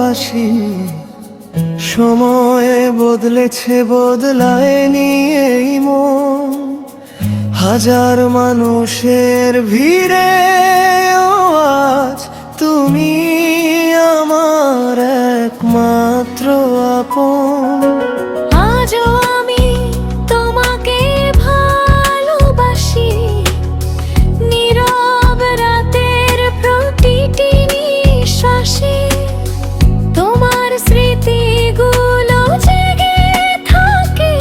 ভালোবাসি। সময়ে বদলেছে, বদলায়নি এই মন। হাজার মানুষের ভিড়ে আজ তুমি আমার একমাত্র আপন। আজও আমি তোমাকে ভালোবাসি, নীরব রাতের প্রতিটি নিঃশ্বাসে। তোমার স্মৃতিগুলো জেগে থাকে,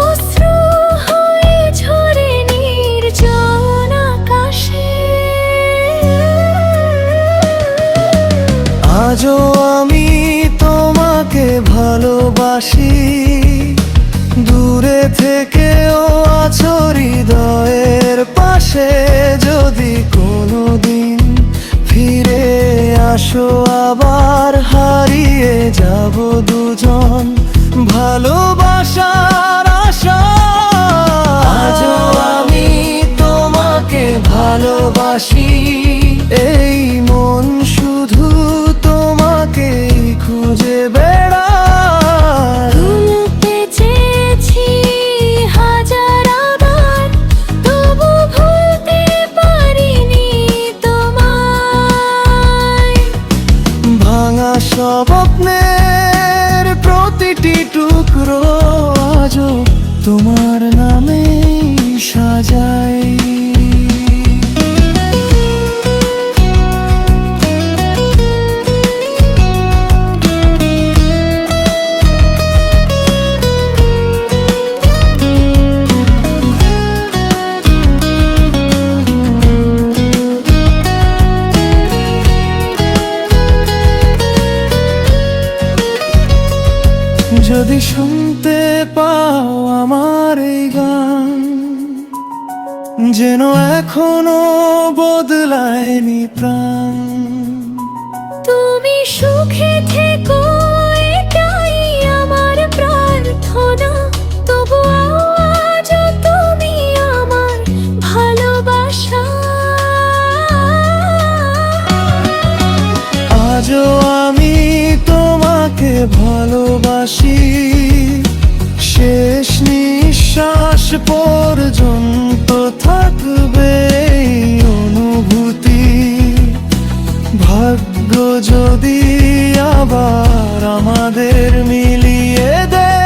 অশ্রু হয়ে ঝরে নির্জন আকাশে। আজও আমি তোমাকে ভালোবাসি, দূরে থেকেও আছো হৃদয়ের পাশে। যদি কোনোদিন ফিরে আসো আবার, হারিয়ে যাব দুজন ভালোবাসার আশা। আজও আমি তোমাকে ভালোবাসি, এই মন শুধু তোমাকেই খুঁজে বেড়ায়। ভুলতে চেয়েছি হাজার বার, তবু ভুলতে পারিনি তোমায়। ভাঙা স্বপ্নের প্রতিটি টুকরো আজও তোমার নামে সাজাই। যদি শুনতে পাও আমার এই গান, যেন এখনো বদলায়নি প্রাণ। তুমি সুখে থেকো, এটাই আমার প্রার্থনা। তবু আজও তুমি আমার ভালোবাসা। আজও আমি তোমাকে ভালোবাসি, শেষ নিঃশ্বাস পর্যন্ত থাকবে এই অনুভূতি। ভাগ্য যদি আবার আমাদের মিলিয়ে দেয়,